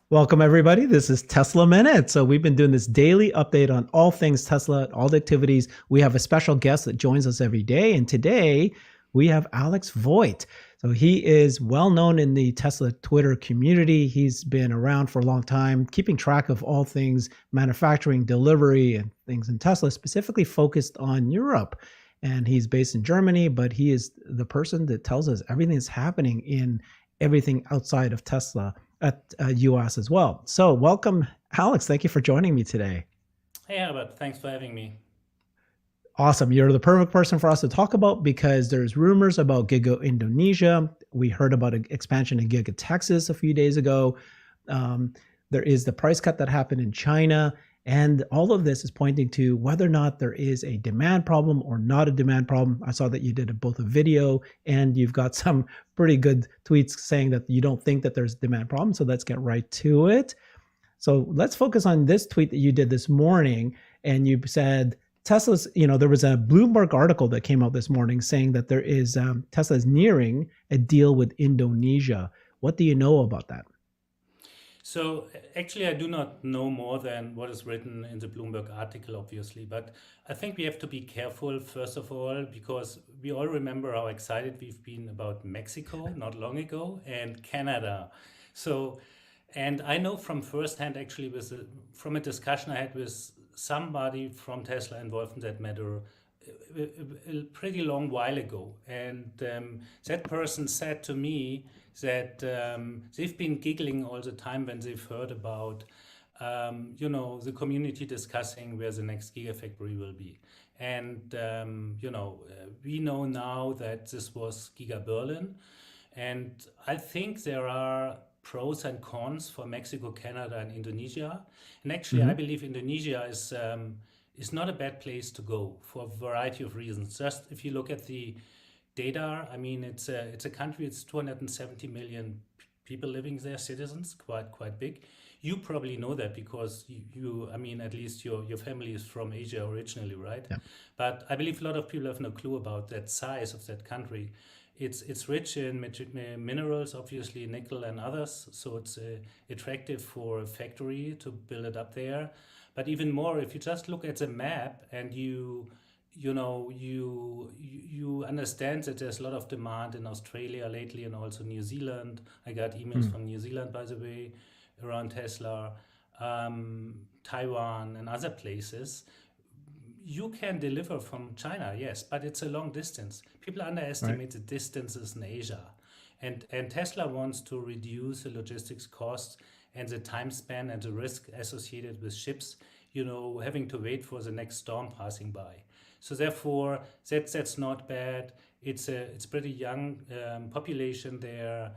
Welcome, everybody. This is Tesla Minute. So, we've been doing this daily update on all things Tesla, all the activities. We have a special guest that joins us every day. And today we have Alex Voigt. So, he is well known in the Tesla Twitter community. He's been around for a long time, keeping track of all things manufacturing, delivery, and things in Tesla, specifically focused on Europe. And he's based in Germany, but he is the person that tells us everything that's happening in everything outside of Tesla at US as well. So welcome, Alex. Thank you for joining me today. Hey, Albert, thanks for having me. Awesome. You're the perfect person for us to talk about because there's rumors about Giga Indonesia. We heard about an expansion in Giga Texas a few days ago. There is the price cut that happened in China. And all of this is pointing to whether or not there is a demand problem or not a demand problem. I saw that you did both a video and you've got some pretty good tweets saying that you don't think that there's a demand problem. So let's get right to it. So let's focus on this tweet that you did this morning. And you said Tesla's, there was a Bloomberg article that came out this morning saying that there is Tesla is nearing a deal with Indonesia. What do you know about that? So actually, I do not know more than what is written in the Bloomberg article, obviously, but I think we have to be careful, first of all, because we all remember how excited we've been about Mexico not long ago and Canada. So, and I know from firsthand, actually, from a discussion I had with somebody from Tesla involved in that matter a pretty long while ago. And that person said to me that they've been giggling all the time when they've heard about, the community discussing where the next Gigafactory will be. And, we know now that this was Giga Berlin. And I think there are pros and cons for Mexico, Canada, and Indonesia. And actually, I believe Indonesia is not a bad place to go for a variety of reasons. Just if you look at the data, I mean, it's a country. It's 270 million people living there, citizens, quite big. You probably know that because I mean, at least your family is from Asia originally, right? Yeah. But I believe a lot of people have no clue about that size of that country. It's rich in minerals, obviously nickel and others, so it's attractive for a factory to build it up there. But even more, if you just look at the map and you understand that there's a lot of demand in Australia lately and also New Zealand. I got emails from New Zealand, by the way, around Tesla, Taiwan and other places. You can deliver from China, yes, but it's a long distance. People underestimate the distances in Asia. And Tesla wants to reduce the logistics costs and the time span and the risk associated with ships, having to wait for the next storm passing by. So therefore, that's not bad. It's pretty young population there.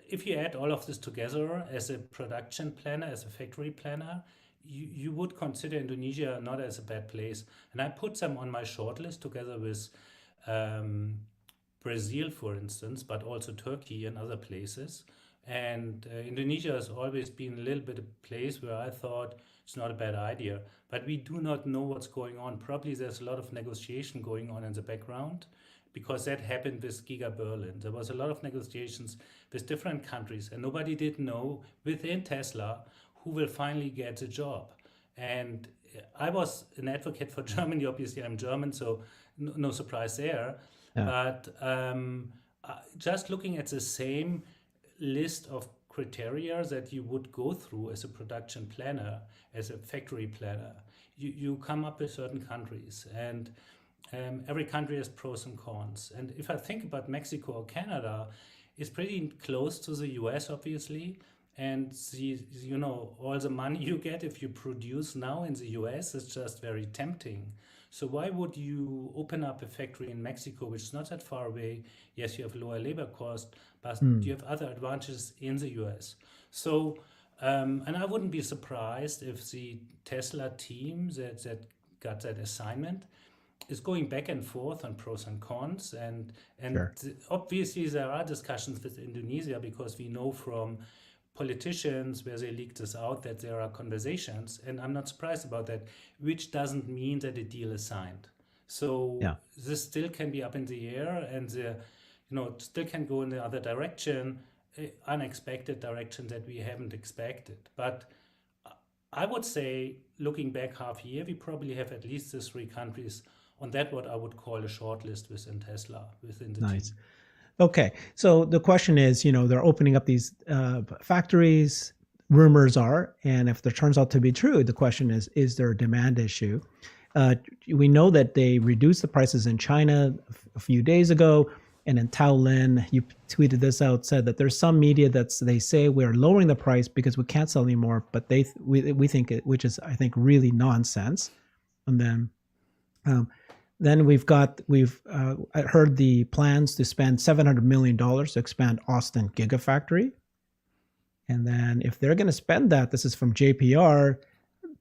If you add all of this together as a production planner, as a factory planner, you would consider Indonesia not as a bad place. And I put them on my shortlist together with um, Brazil, for instance, but also Turkey and other places. And Indonesia has always been a little bit a place where I thought it's not a bad idea. But we do not know what's going on. Probably there's a lot of negotiation going on in the background because that happened with Giga Berlin. There was a lot of negotiations with different countries, and nobody did know within Tesla who will finally get the job. And I was an advocate for Germany. Obviously, I'm German, so no surprise there. Yeah. But just looking at the same list of criteria that you would go through as a production planner, as a factory planner, you come up with certain countries. And every country has pros and cons. And if I think about Mexico or Canada, it's pretty close to the US, obviously. And all the money you get if you produce now in the US is just very tempting. So why would you open up a factory in Mexico, which is not that far away? Yes, you have lower labor cost, but you have other advantages in the US. So, and I wouldn't be surprised if the Tesla team that got that assignment is going back and forth on pros and cons. And Sure. obviously there are discussions with Indonesia because we know from politicians where they leaked this out that there are conversations, and I'm not surprised about that, which doesn't mean that a deal is signed. So Yeah. this still can be up in the air, and it still can go in the other direction. unexpected direction that we haven't expected. But I would say, looking back half a year, we probably have at least the three countries on that, what I would call a short list within Tesla, within the Nice. team. Okay, so the question is, they're opening up these factories. Rumors are, and if it turns out to be true, the question is there a demand issue? We know that they reduced the prices in China a few days ago, and in Tao Lin, you tweeted this out, said that there's some media they say we're lowering the price because we can't sell anymore, but we think it, which is I think really nonsense. And then we've heard the plans to spend $700 million to expand Austin Gigafactory. And then if they're going to spend that, this is from JPR,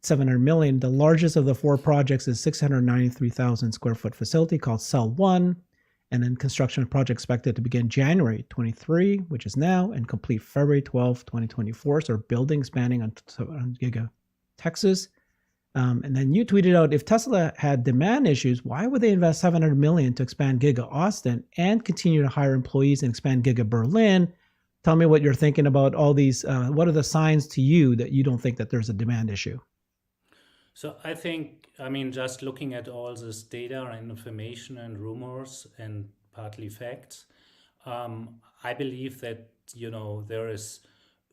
700 million. The largest of the four projects is 693,000 square foot facility called Cell 1. And then construction project expected to begin January 23, which is now, and complete February 12, 2024. So building spanning on Giga Texas. And then you tweeted out, if Tesla had demand issues, why would they invest 700 million to expand Giga Austin and continue to hire employees and expand Giga Berlin? Tell me what you're thinking about all these. What are the signs to you that you don't think that there's a demand issue? So I think, just looking at all this data and information and rumors and partly facts, I believe that, there is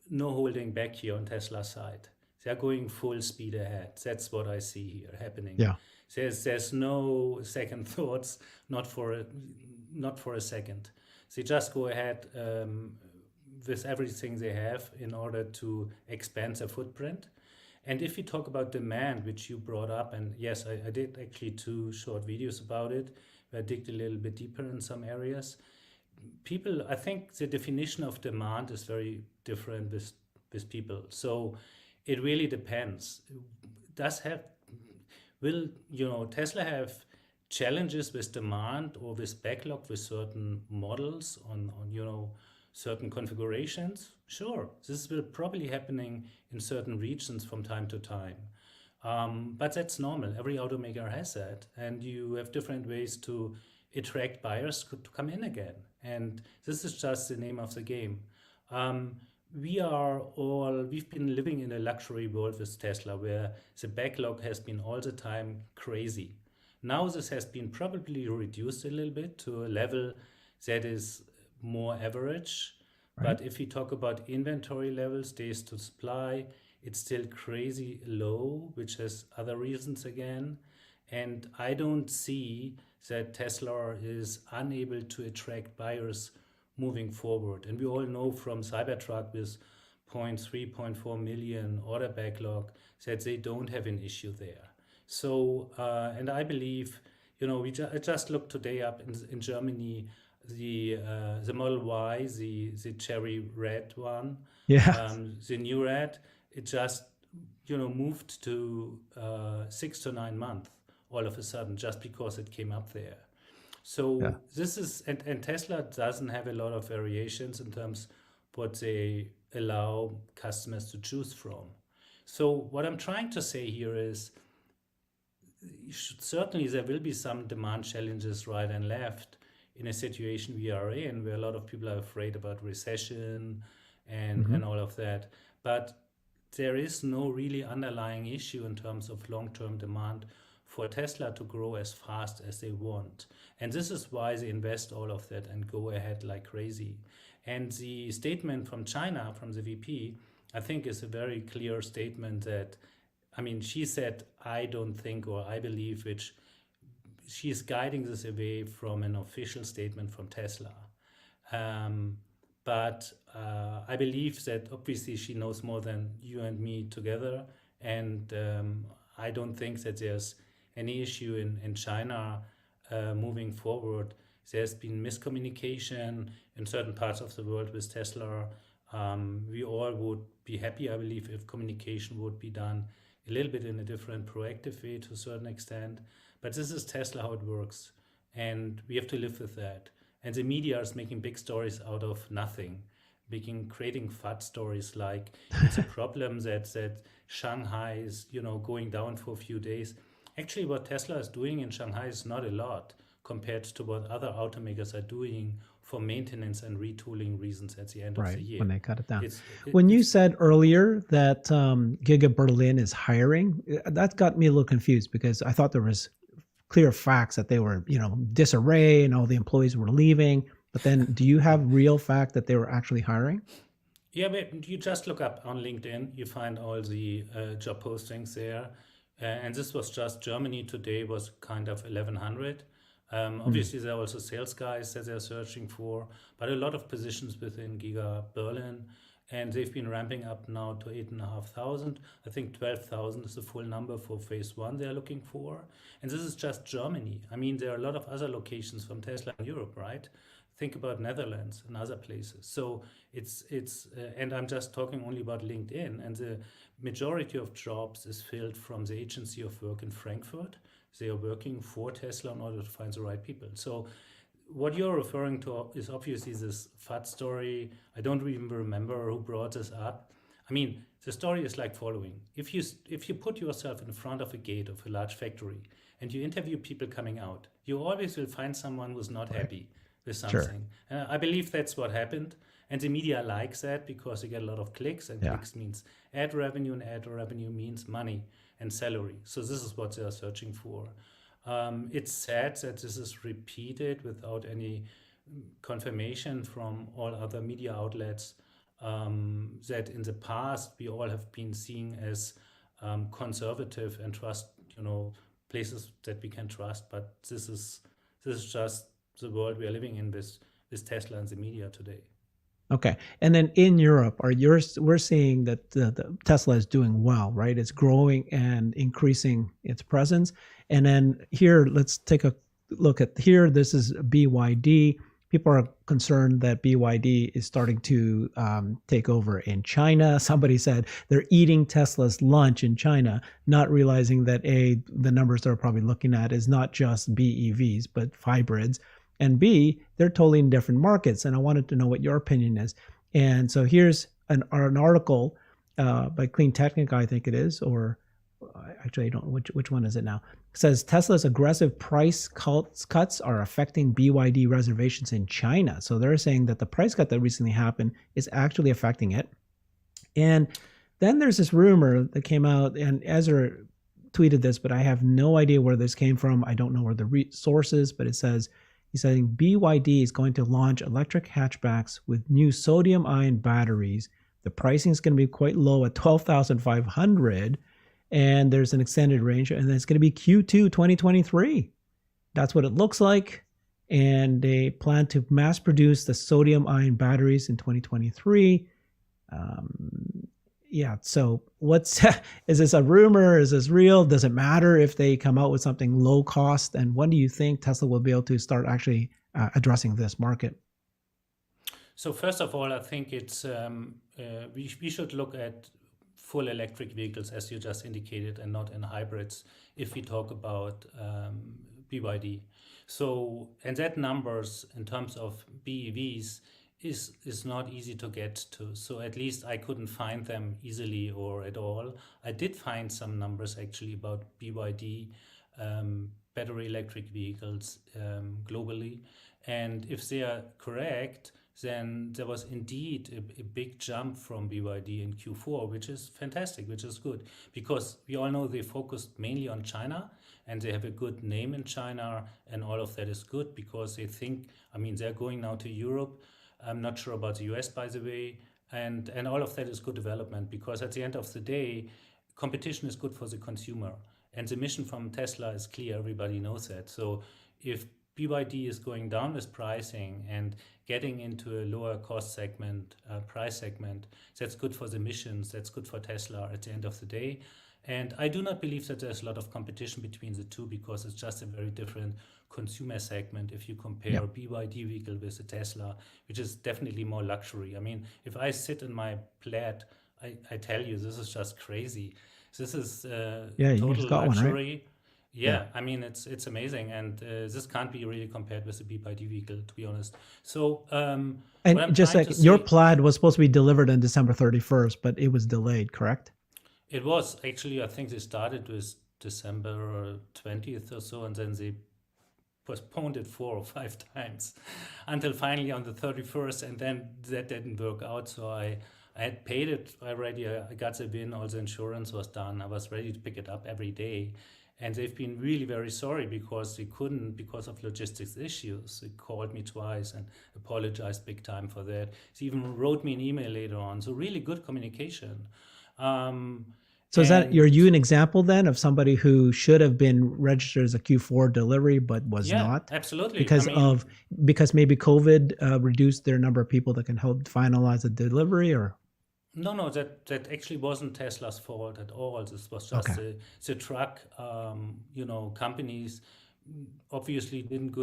no holding back here on Tesla's side. They're going full speed ahead. That's what I see here happening. Yeah. There's no second thoughts, not for a second. They just go ahead with everything they have in order to expand their footprint. And if we talk about demand, which you brought up, and yes, I did actually 2 short videos about it, where I digged a little bit deeper in some areas. I think the definition of demand is very different with people. So it really depends. Will Tesla have challenges with demand or with backlog with certain models on certain configurations? Sure, this will probably happening in certain regions from time to time. But that's normal. Every automaker has that, and you have different ways to attract buyers to come in again. And this is just the name of the game. We've been living in a luxury world with Tesla where the backlog has been all the time crazy. Now this has been probably reduced a little bit to a level that is more average. Right. But if we talk about inventory levels, days to supply, it's still crazy low, which has other reasons again. And I don't see that Tesla is unable to attract buyers moving forward. And we all know from Cybertruck with 0.3, 0.4 million order backlog that they don't have an issue there. So, and I believe, I just looked today up in Germany, the Model Y, the cherry red one, the new red, it just, moved to 6 to 9 months all of a sudden, just because it came up there. So this is, and Tesla doesn't have a lot of variations in terms what they allow customers to choose from. So what I'm trying to say here is, certainly there will be some demand challenges right and left in a situation we are in, where a lot of people are afraid about recession and all of that. But there is no really underlying issue in terms of long-term demand for Tesla to grow as fast as they want. And this is why they invest all of that and go ahead like crazy. And the statement from China, from the VP, I think is a very clear statement that, she said, I don't think, or I believe, which she's guiding this away from an official statement from Tesla. But I believe that obviously she knows more than you and me together. And I don't think that there's any issue in China moving forward. There's been miscommunication in certain parts of the world with Tesla. We all would be happy, I believe, if communication would be done a little bit in a different proactive way to a certain extent. But this is Tesla, how it works. And we have to live with that. And the media is making big stories out of nothing, creating FUD stories like it's a problem that Shanghai is going down for a few days. Actually, what Tesla is doing in Shanghai is not a lot compared to what other automakers are doing for maintenance and retooling reasons at the end of Right, the year. when they cut it down. It's When you it's said earlier that Giga Berlin is hiring, that got me a little confused because I thought there was clear facts that they were, disarray and all the employees were leaving. But then do you have real fact that they were actually hiring? Yeah, but you just look up on LinkedIn, you find all the job postings there. And this was just Germany today was kind of 1100. Hmm. Obviously, there are also sales guys that they're searching for, but a lot of positions within Giga Berlin. And they've been ramping up now to 8,500. I think 12,000 is the full number for phase one they're looking for. And this is just Germany. I mean, there are a lot of other locations from Tesla in Europe, right? Think about Netherlands and other places. So and I'm just talking only about LinkedIn, and the majority of jobs is filled from the agency of work in Frankfurt. They are working for Tesla in order to find the right people. So what you're referring to is obviously this FUD story. I don't even remember who brought this up. I mean, the story is like following: if you put yourself in front of a gate of a large factory and you interview people coming out, you always will find someone who's not Right. happy with Sure. something. I believe that's what happened. And the media likes that because you get a lot of clicks, and Yeah. clicks means ad revenue, and ad revenue means money and salary. So this is what they are searching for. It's sad that this is repeated without any confirmation from all other media outlets, that in the past we all have been seen as conservative and trust, places that we can trust. But this is just the world we are living in with Tesla and the media today. Okay. And then in Europe, we're seeing that the Tesla is doing well, right? It's growing and increasing its presence. And then here, let's take a look at here. This is BYD. People are concerned that BYD is starting to take over in China. Somebody said they're eating Tesla's lunch in China, not realizing that the numbers they're probably looking at is not just BEVs, but hybrids. And B, they're totally in different markets. And I wanted to know what your opinion is. And so here's an article by Clean Technica, I think it is, or actually I don't know which one is it now. It says Tesla's aggressive price cuts are affecting BYD reservations in China. So they're saying that the price cut that recently happened is actually affecting it. And then there's this rumor that came out, and Ezra tweeted this, but I have no idea where this came from. I don't know where the source is, but it says, he's saying BYD is going to launch electric hatchbacks with new sodium-ion batteries. The pricing is going to be quite low at $12,500, and there's an extended range, and it's going to be Q2 2023. That's what it looks like, and they plan to mass produce the sodium-ion batteries in 2023. Yeah, so is this a rumor? Is this real? Does it matter if they come out with something low cost? And when do you think Tesla will be able to start actually addressing this market? So first of all, I think it's we should look at full electric vehicles, as you just indicated, and not in hybrids if we talk about BYD. So, and that numbers in terms of BEVs is not easy to get to. So at least I couldn't find them easily or at all. I did find some numbers actually about BYD battery electric vehicles globally. And if they are correct, then there was indeed a big jump from BYD in Q4, which is fantastic, which is good, because we all know they focused mainly on China and they have a good name in China, and all of that is good because they think, I mean, they're going now to Europe. I'm not sure about the US, by the way, and all of that is good development, because at the end of the day, competition is good for the consumer, and the mission from Tesla is clear. Everybody knows that. So if BYD is going down with pricing and getting into a lower cost segment, price segment, that's good for the missions, that's good for Tesla at the end of the day. And I do not believe that there's a lot of competition between the two, because it's just a very different consumer segment if you compare a BYD vehicle with a Tesla, which is definitely more luxury. I mean, if I sit in my Plaid, I tell you, this is just crazy. This is Yeah, you just total got one, right? luxury. Yeah, I mean, it's amazing, and this can't be really compared with a BYD vehicle, to be honest. So what And I'm just trying like to your say, Plaid was supposed to be delivered on December 31st, but it was delayed, correct? it was actually, I think they started with December 20th or so, and then they postponed it 4 or 5 times until finally on the 31st, and then that didn't work out. So I had paid it already. I got the win. All the insurance was done. I was ready to pick it up every day. And they've been really very sorry because they couldn't because of logistics issues. They called me twice and apologized big time for that. They even wrote me an email later on. So really good communication. So is that, are And you an example then of somebody who should have been registered as a Q4 delivery but was yeah, not absolutely. I because mean, because maybe COVID reduced their number of people that can help finalize the delivery, or no, that actually wasn't Tesla's fault at all. This was just okay, the truck, companies obviously didn't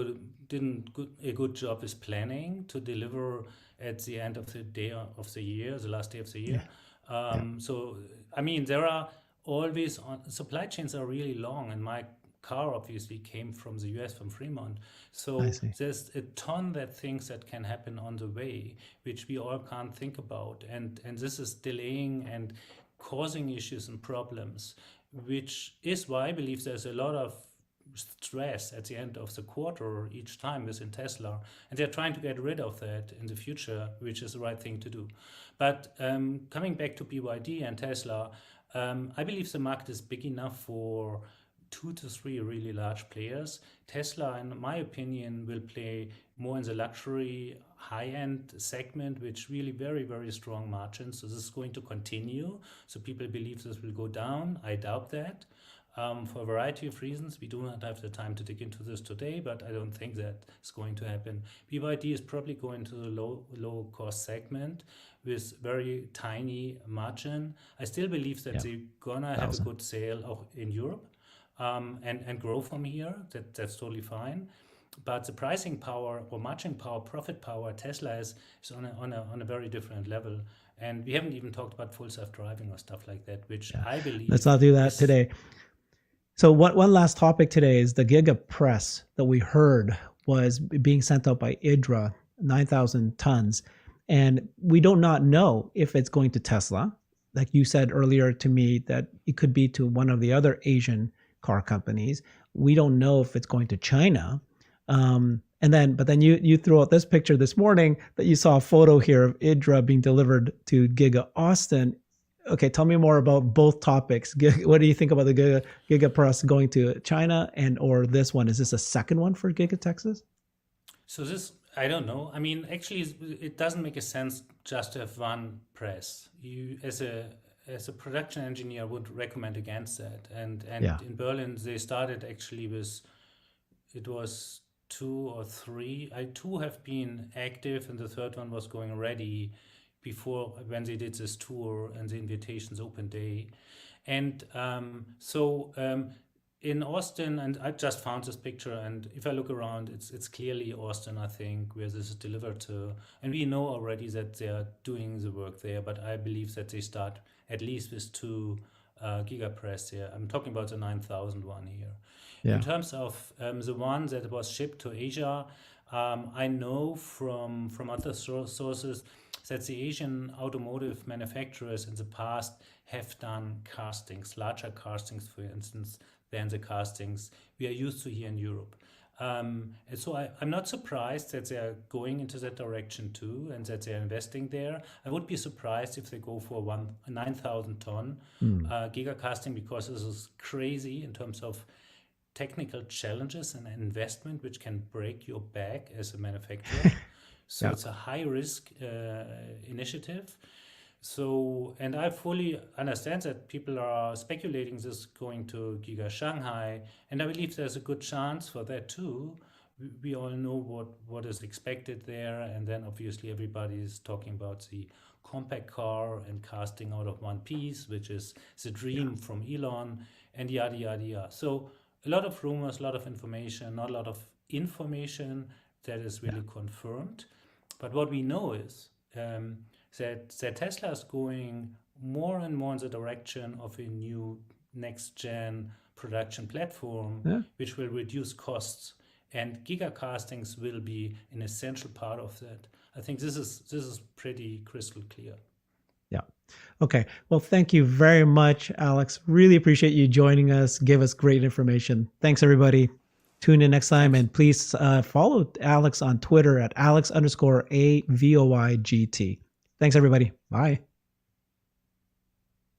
a good job with planning to deliver at the end of the day of the year, the last day of the year. yeah, yeah, So I mean, there are always supply chains are really long, and my car obviously came from the US, from Fremont. I So see, there's a ton that things that can happen on the way, which we all can't think about, and this is delaying and causing issues and problems, which is why I believe there's a lot of stress at the end of the quarter each time within Tesla, and they're trying to get rid of that in the future, which is the right thing to do. But coming back to BYD and Tesla, I believe the market is big enough for 2 to 3 really large players. Tesla, in my opinion, will play more in the luxury high-end segment, which really very, very strong margins. So this is going to continue. So people believe this will go down. I doubt that. For a variety of reasons. We do not have the time to dig into this today, but I don't think that is going to happen. BYD is probably going to the low cost segment with very tiny margin. I still believe that yeah, they're gonna have a 1,000, good sale in Europe, and grow from here. That's totally fine. But the pricing power or margin power, profit power, Tesla is on a very different level. And we haven't even talked about full self-driving or stuff like that, which yeah. I Let's believe not do that is. today. So one last topic today is the Giga Press that we heard was being sent out by IDRA, 9,000 tons. And we do not know if it's going to Tesla. Like you said earlier to me, that it could be to one of the other Asian car companies. We don't know if it's going to China. But then you threw out this picture this morning that you saw a photo here of IDRA being delivered to Giga Austin. Okay, tell me more about both topics. What do you think about the Giga Press going to China, and or this one? Is this a second one for Giga Texas? So this, I don't know. I mean, actually, it doesn't make a sense just to have one press. You, as a production engineer, would recommend against that. And Yeah, in Berlin, they started actually with, it was 2 or 3. Two have been active, and the third one was going ready before when they did this tour and the invitations open day. And in Austin, and I just found this picture, and if I look around, it's clearly Austin, I think, where this is delivered to. And we know already that they are doing the work there, but I believe that they start at least with 2 gigapress here. I'm talking about the 9,000 one here. In yeah, terms of the one that was shipped to Asia, I know from other sources that the Asian automotive manufacturers in the past have done castings, larger castings, for instance, than the castings we are used to here in Europe. And so I'm not surprised that they are going into that direction too, and that they are investing there. I would be surprised if they go for a 9,000 ton mm, giga casting, because this is crazy in terms of technical challenges and investment, which can break your back as a manufacturer. So yeah, it's a high risk initiative. So, and I fully understand that people are speculating this going to Giga Shanghai, and I believe there's a good chance for that too. We all know what is expected there, and then obviously everybody is talking about the compact car and casting out of one piece, which is the yeah, dream from Elon, and yada yada yada. So a lot of rumors, a lot of information, not a lot of information that is yeah, really confirmed. But what we know is that Tesla is going more and more in the direction of a new next gen production platform, yeah. which will reduce costs, and gigacastings will be an essential part of that. I think this is pretty crystal clear. Yeah. Okay. Well, thank you very much, Alex. Really appreciate you joining us. Give us great information. Thanks, everybody. Tune in next time, Thanks. and please follow Alex on Twitter at Alex_AVOIGT. Thanks, everybody. Bye.